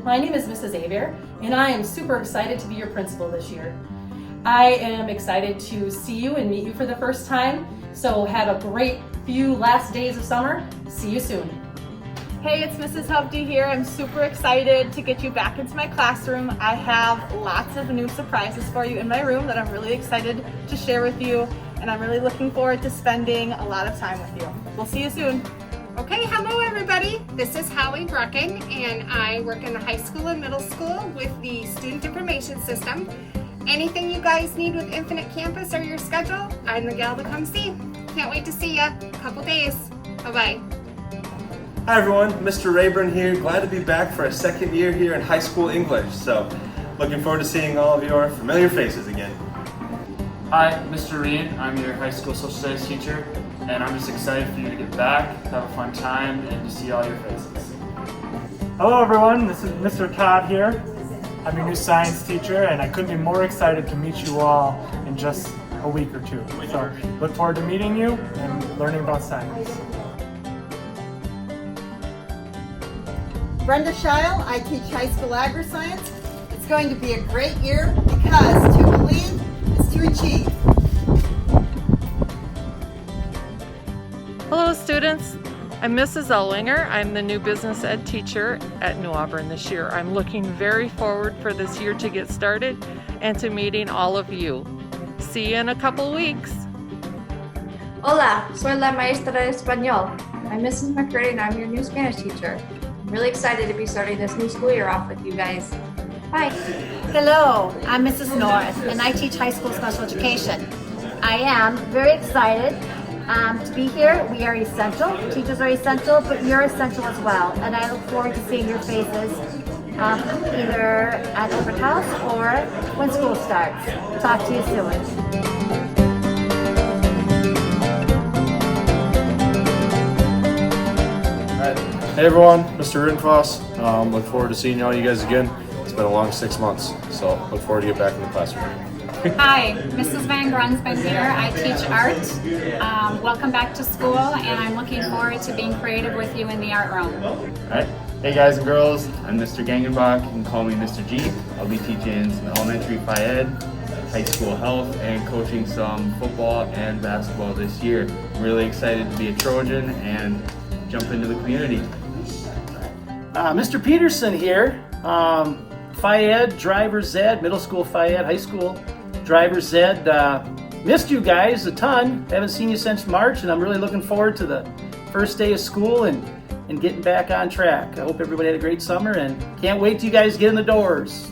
My name is Mrs. Avier, and I am super excited to be your principal this year. I am excited to see you and meet you for the first time, so have a great few last days of summer. See you soon. Hey, it's Mrs. Hovde here. I'm super excited to get you back into my classroom. I have lots of new surprises for you in my room that I'm really excited to share with you, and I'm really looking forward to spending a lot of time with you. We'll see you soon. Okay, hello everybody. This is Holly Brecken, and I work in the high school and middle school with the Student Information System. Anything you guys need with Infinite Campus or your schedule, I'm the gal to come see. Can't wait to see ya. Couple days. Bye-bye. Hi everyone, Mr. Rayburn here. Glad to be back for a second year here in high school English. So, looking forward to seeing all of your familiar faces again. Hi, Mr. Reen. I'm your high school social studies teacher, and I'm just excited for you to get back, have a fun time, and to see all your faces. Hello everyone, this is Mr. Todd here. I'm your new science teacher, and I couldn't be more excited to meet you all in just a week or two. So, look forward to meeting you and learning about science. Brenda Scheil, I teach high school agri-science. It's going to be a great year because to believe is to achieve. Hello students, I'm Mrs. Ellwinger. I'm the new business ed teacher at New Auburn this year. I'm looking very forward for this year to get started and to meeting all of you. See you in a couple weeks. Hola, soy la maestra de español. I'm Mrs. McCurdy and I'm your new Spanish teacher. I'm really excited to be starting this new school year off with you guys. Bye. Hello, I'm Mrs. Norris and I teach high school special education. I am very excited to be here. We are essential. Teachers are essential, but you're essential as well. And I look forward to seeing your faces either at open house or when school starts. Talk to you soon. Hey everyone, Mr. Rinfoss. Look forward to seeing all you guys again. It's been a long 6 months, so look forward to get back in the classroom. Hi, Mrs. Van Grunsven here. I teach art. Welcome back to school, and I'm looking forward to being creative with you in the art room. Alright, hey guys and girls, I'm Mr. Gangenbach. You can call me Mr. G. I'll be teaching some elementary Phi Ed, high school health, and coaching some football and basketball this year. I'm really excited to be a Trojan and jump into the community. Mr. Peterson here, Phi Ed, Driver's Ed, middle school Phi Ed, high school Driver's Ed. Missed you guys a ton, haven't seen you since March, and I'm really looking forward to the first day of school and getting back on track. I hope everybody had a great summer and can't wait till you guys get in the doors.